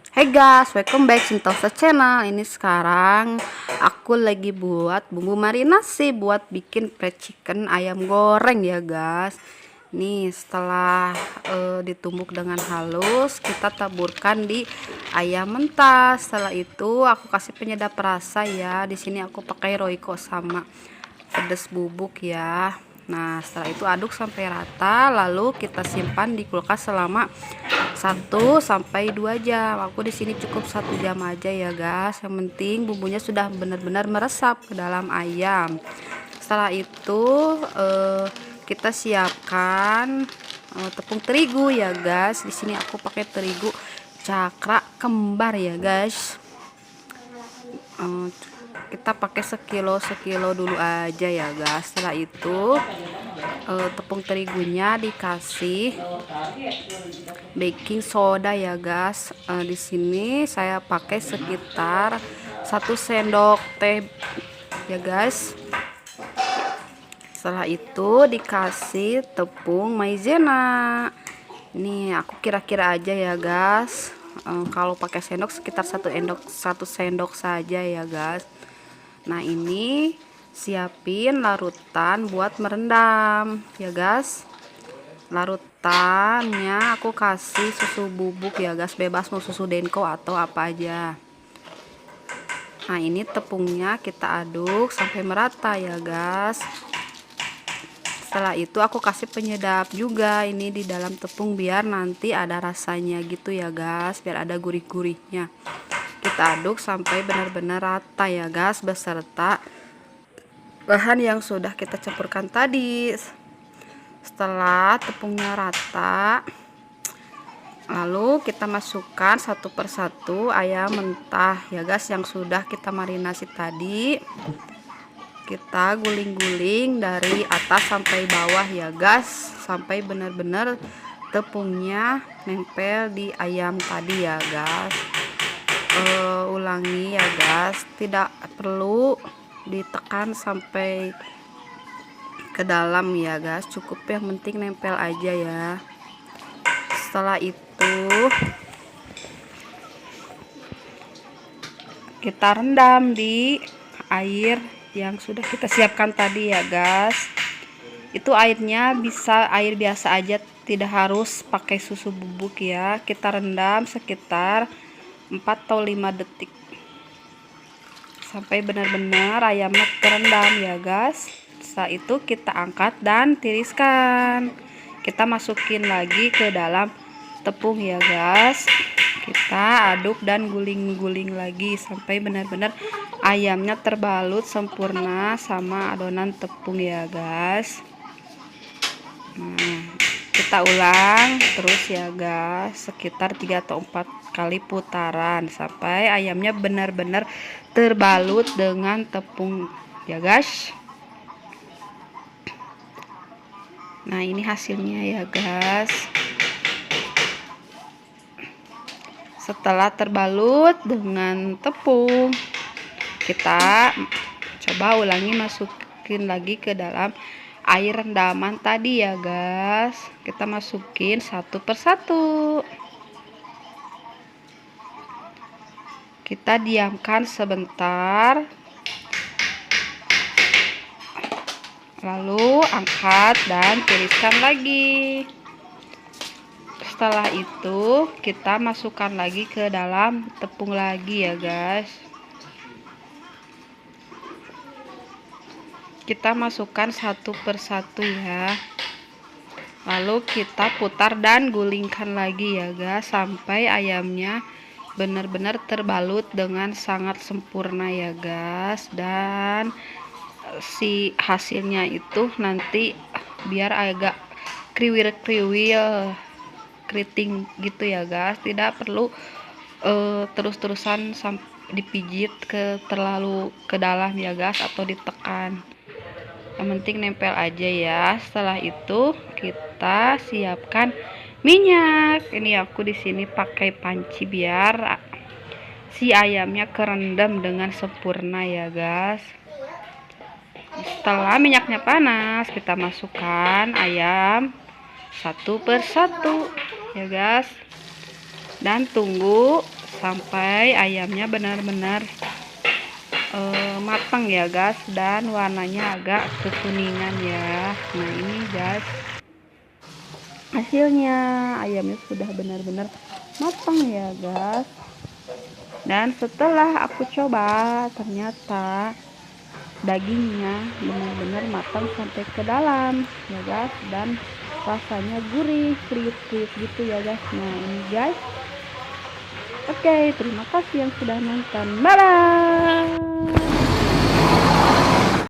Hey guys, welcome back Sintosa channel. Ini sekarang aku lagi buat bumbu marinasi buat bikin fried chicken ayam goreng ya guys. Nih setelah ditumbuk dengan halus, kita taburkan di ayam mentah. Setelah itu aku kasih penyedap rasa ya. Di sini aku pakai Royco sama pedas bubuk ya. Nah setelah itu aduk sampai rata, lalu kita simpan di kulkas selama 1 sampai 2 jam. Aku di sini cukup 1 jam aja ya guys. Yang penting bumbunya sudah benar-benar meresap ke dalam ayam. Setelah itu kita siapkan tepung terigu ya guys. Di sini aku pakai terigu cakra kembar ya guys. Kita pakai sekilo dulu aja ya guys. Setelah itu tepung terigunya dikasih baking soda ya guys. Di sini saya pakai sekitar 1 sendok teh ya guys. Setelah itu dikasih tepung maizena. Ini aku kira-kira aja ya guys. Kalau pakai sendok sekitar 1 sendok saja ya guys. Nah ini siapin larutan buat merendam ya guys. Larutannya aku kasih susu bubuk ya guys, bebas mau susu denko atau apa aja. Nah ini tepungnya kita aduk sampai merata ya guys. Setelah itu aku kasih penyedap juga ini di dalam tepung biar nanti ada rasanya gitu ya guys, biar ada gurih-gurihnya. Kita aduk sampai benar-benar rata ya guys, beserta bahan yang sudah kita campurkan tadi. Setelah tepungnya rata, lalu kita masukkan satu persatu ayam mentah ya guys yang sudah kita marinasi tadi. Kita guling-guling dari atas sampai bawah ya guys, sampai benar-benar tepungnya nempel di ayam tadi ya guys. Ulangi ya guys, tidak perlu ditekan sampai ke dalam ya guys, cukup yang penting nempel aja ya. Setelah itu kita rendam di air yang sudah kita siapkan tadi ya guys. Itu airnya bisa air biasa aja, tidak harus pakai susu bubuk ya. Kita rendam sekitar 4 atau 5 detik sampai benar-benar ayamnya terendam ya guys. Setelah itu kita angkat dan tiriskan. Kita masukin lagi ke dalam tepung ya guys. Kita aduk dan guling-guling lagi sampai benar-benar ayamnya terbalut sempurna sama adonan tepung ya guys. Nah, kita ulang terus ya guys, sekitar 3 atau 4 kali putaran sampai ayamnya benar-benar terbalut dengan tepung ya guys. Nah ini hasilnya ya guys. Setelah terbalut dengan tepung, kita coba ulangi, masukin lagi ke dalam air rendaman tadi ya guys. Kita masukin satu persatu. Kita diamkan sebentar, lalu angkat dan tiriskan lagi. Setelah itu kita masukkan lagi ke dalam tepung lagi ya guys. Kita masukkan satu persatu ya, lalu kita putar dan gulingkan lagi ya guys sampai ayamnya benar-benar terbalut dengan sangat sempurna ya guys. Dan si hasilnya itu nanti biar agak kriwil-kriwil, keriting gitu ya guys, tidak perlu terus-terusan dipijit terlalu ke dalam ya guys atau ditekan, yang penting nempel aja ya. Setelah itu kita siapkan minyak. Ini aku di sini pakai panci biar si ayamnya kerendam dengan sempurna ya guys. Setelah minyaknya panas, kita masukkan ayam satu persatu ya guys. Dan tunggu sampai ayamnya benar-benar matang ya guys, dan warnanya agak kekuningan ya. Nah ini guys hasilnya, ayamnya sudah benar-benar matang ya guys. Dan setelah aku coba, ternyata dagingnya benar-benar matang sampai ke dalam ya guys, dan rasanya gurih, kriuk-kriuk gitu ya guys. Nah ini guys, oke, terima kasih yang sudah nonton, bye bye.